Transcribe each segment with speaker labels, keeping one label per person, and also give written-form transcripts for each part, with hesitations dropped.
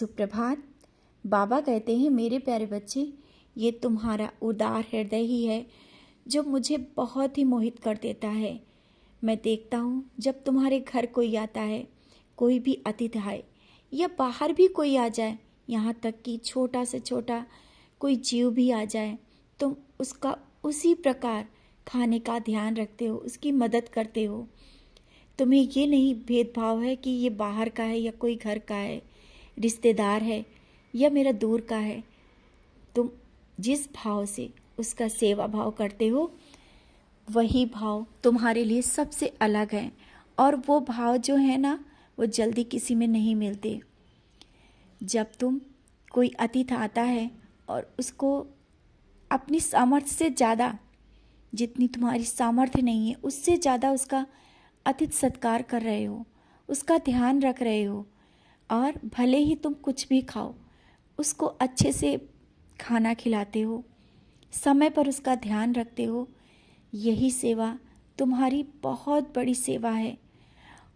Speaker 1: सुप्रभात। बाबा कहते हैं, मेरे प्यारे बच्चे, ये तुम्हारा उदार हृदय ही है जो मुझे बहुत ही मोहित कर देता है। मैं देखता हूँ जब तुम्हारे घर कोई आता है, कोई भी अतिथि आए या बाहर भी कोई आ जाए, यहाँ तक कि छोटा से छोटा कोई जीव भी आ जाए, तुम उसका उसी प्रकार खाने का ध्यान रखते हो, उसकी मदद करते हो। तुम्हें ये नहीं भेदभाव है कि ये बाहर का है या कोई घर का है, रिश्तेदार है या मेरा दूर का है। तुम जिस भाव से उसका सेवा भाव करते हो, वही भाव तुम्हारे लिए सबसे अलग है। और वो भाव जो है ना, वो जल्दी किसी में नहीं मिलते। जब तुम कोई अतिथि आता है और उसको अपनी सामर्थ्य से ज़्यादा, जितनी तुम्हारी सामर्थ्य नहीं है उससे ज़्यादा उसका अतिथि सत्कार कर रहे हो, उसका ध्यान रख रहे हो, और भले ही तुम कुछ भी खाओ, उसको अच्छे से खाना खिलाते हो, समय पर उसका ध्यान रखते हो, यही सेवा तुम्हारी बहुत बड़ी सेवा है।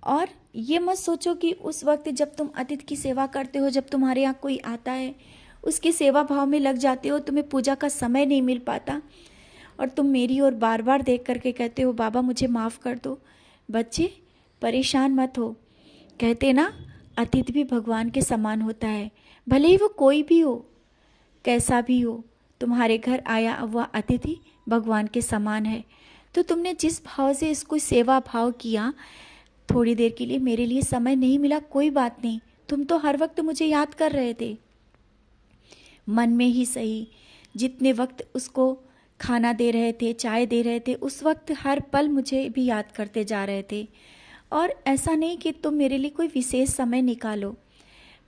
Speaker 1: और ये मत सोचो कि उस वक्त जब तुम अतिथि की सेवा करते हो, जब तुम्हारे यहाँ कोई आता है, उसकी सेवा भाव में लग जाते हो, तुम्हें पूजा का समय नहीं मिल पाता और तुम मेरी ओर बार बार देख करके कहते हो, बाबा मुझे माफ़ कर दो। बच्चे, परेशान मत हो। कहते ना, अतिथि भी भगवान के समान होता है, भले ही वो कोई भी हो, कैसा भी हो। तुम्हारे घर आया हुआ अतिथि भगवान के समान है। तो तुमने जिस भाव से इसको सेवा भाव किया, थोड़ी देर के लिए मेरे लिए समय नहीं मिला, कोई बात नहीं, तुम तो हर वक्त मुझे याद कर रहे थे। मन में ही सही, जितने वक्त उसको खाना दे रहे थे, चाय दे रहे थे, उस वक्त हर पल मुझे भी याद करते जा रहे थे। और ऐसा नहीं कि तुम मेरे लिए कोई विशेष समय निकालो।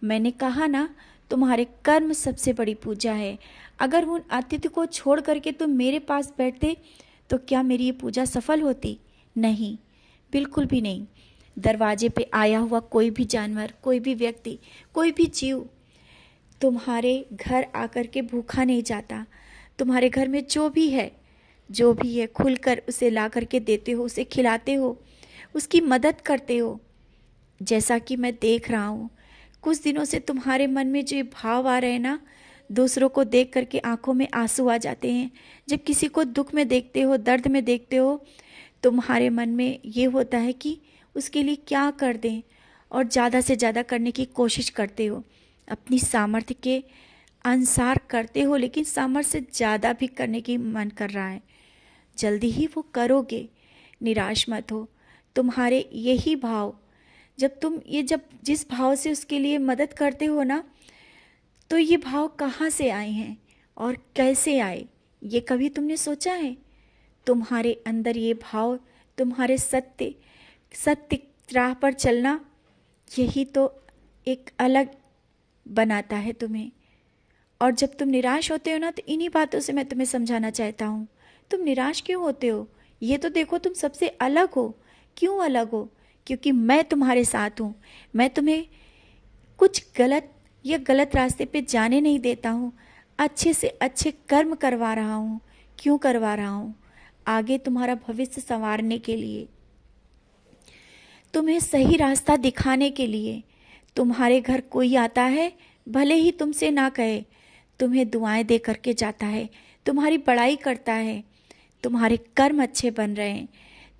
Speaker 1: मैंने कहा ना, तुम्हारे कर्म सबसे बड़ी पूजा है। अगर उन अतिथि को छोड़ करके तुम मेरे पास बैठते तो क्या मेरी ये पूजा सफल होती? नहीं, बिल्कुल भी नहीं। दरवाजे पे आया हुआ कोई भी जानवर, कोई भी व्यक्ति, कोई भी जीव तुम्हारे घर आकर के भूखा नहीं जाता। तुम्हारे घर में जो भी है खुलकर उसे ला करके देते हो, उसे खिलाते हो, उसकी मदद करते हो। जैसा कि मैं देख रहा हूँ, कुछ दिनों से तुम्हारे मन में जो भाव आ रहे हैं ना, दूसरों को देख करके आंखों में आंसू आ जाते हैं। जब किसी को दुख में देखते हो, दर्द में देखते हो, तुम्हारे मन में ये होता है कि उसके लिए क्या कर दें, और ज़्यादा से ज़्यादा करने की कोशिश करते हो। अपनी सामर्थ्य के अनुसार करते हो, लेकिन सामर्थ्य से ज़्यादा भी करने की मन कर रहा है। जल्दी ही वो करोगे, निराश मत हो। तुम्हारे यही भाव, जब जिस भाव से उसके लिए मदद करते हो ना, तो ये भाव कहाँ से आए हैं और कैसे आए, ये कभी तुमने सोचा है? तुम्हारे अंदर ये भाव, तुम्हारे सत्य राह पर चलना, यही तो एक अलग बनाता है तुम्हें। और जब तुम निराश होते हो ना, तो इन्हीं बातों से मैं तुम्हें समझाना चाहता हूँ। तुम निराश क्यों होते हो? ये तो देखो, तुम सबसे अलग हो। क्यों अलग हो? क्योंकि मैं तुम्हारे साथ हूँ। मैं तुम्हें कुछ गलत रास्ते पे जाने नहीं देता हूँ। अच्छे से अच्छे कर्म करवा रहा हूँ। क्यों करवा रहा हूँ? आगे तुम्हारा भविष्य संवारने के लिए, तुम्हें सही रास्ता दिखाने के लिए। तुम्हारे घर कोई आता है, भले ही तुमसे ना कहे, तुम्हें दुआएं दे करके जाता है, तुम्हारी बड़ाई करता है, तुम्हारे कर्म अच्छे बन रहे हैं।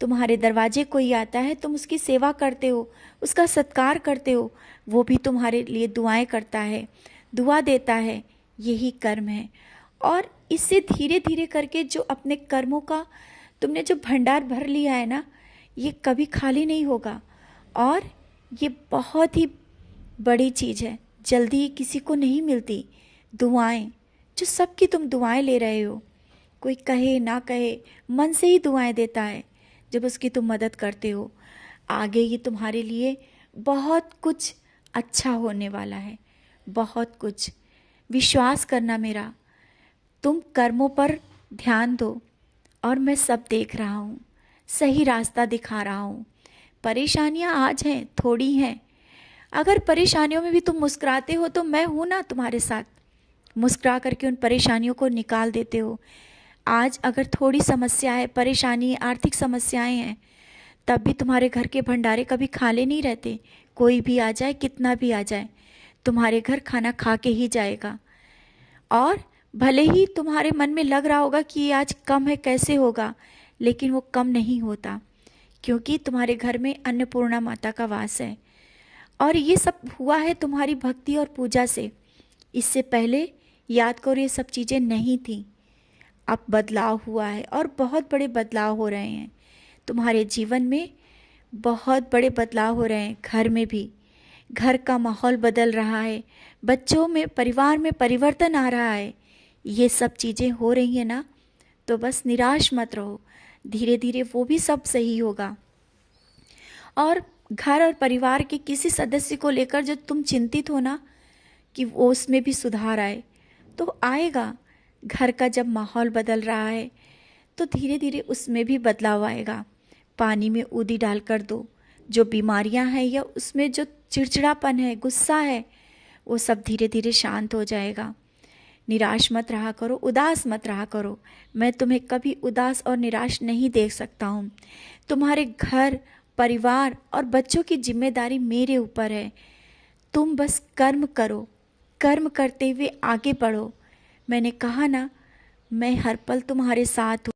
Speaker 1: तुम्हारे दरवाजे कोई आता है, तुम उसकी सेवा करते हो, उसका सत्कार करते हो, वो भी तुम्हारे लिए दुआएं करता है, दुआ देता है। यही कर्म है। और इससे धीरे धीरे करके जो अपने कर्मों का तुमने जो भंडार भर लिया है ना, ये कभी खाली नहीं होगा। और ये बहुत ही बड़ी चीज़ है, जल्दी ही किसी को नहीं मिलती। दुआएं, जो सबकी तुम दुआएं ले रहे हो, कोई कहे ना कहे, मन से ही दुआएं देता है जब उसकी तुम मदद करते हो। आगे ये तुम्हारे लिए बहुत कुछ अच्छा होने वाला है, बहुत कुछ। विश्वास करना मेरा, तुम कर्मों पर ध्यान दो, और मैं सब देख रहा हूँ, सही रास्ता दिखा रहा हूँ। परेशानियाँ आज हैं, थोड़ी हैं। अगर परेशानियों में भी तुम मुस्कुराते हो तो मैं हूँ ना तुम्हारे साथ। मुस्कुरा करके उन परेशानियों को निकाल देते हो। आज अगर थोड़ी समस्या है, परेशानी, आर्थिक समस्याएं हैं, तब भी तुम्हारे घर के भंडारे कभी खाली नहीं रहते। कोई भी आ जाए, कितना भी आ जाए, तुम्हारे घर खाना खा के ही जाएगा। और भले ही तुम्हारे मन में लग रहा होगा कि ये आज कम है, कैसे होगा, लेकिन वो कम नहीं होता, क्योंकि तुम्हारे घर में अन्नपूर्णा माता का वास है। और ये सब हुआ है तुम्हारी भक्ति और पूजा से। इससे पहले याद करो ये सब चीज़ें नहीं थी। अब बदलाव हुआ है और बहुत बड़े बदलाव हो रहे हैं तुम्हारे जीवन में, बहुत बड़े बदलाव हो रहे हैं। घर में भी, घर का माहौल बदल रहा है, बच्चों में, परिवार में परिवर्तन आ रहा है। ये सब चीज़ें हो रही हैं ना, तो बस निराश मत रहो, धीरे धीरे वो भी सब सही होगा। और घर और परिवार के किसी सदस्य को लेकर जो तुम चिंतित हो ना कि वो उसमें भी सुधार आए, तो आएगा। घर का जब माहौल बदल रहा है तो धीरे धीरे उसमें भी बदलाव आएगा। पानी में उदी डालकर दो, जो बीमारियां हैं या उसमें जो चिड़चिड़ापन है, गुस्सा है, वो सब धीरे धीरे शांत हो जाएगा। निराश मत रहा करो, उदास मत रहा करो। मैं तुम्हें कभी उदास और निराश नहीं देख सकता हूँ। तुम्हारे घर, परिवार और बच्चों की जिम्मेदारी मेरे ऊपर है। तुम बस कर्म करो, कर्म करते हुए आगे बढ़ो। मैंने कहा ना, मैं हर पल तुम्हारे साथ हूँ।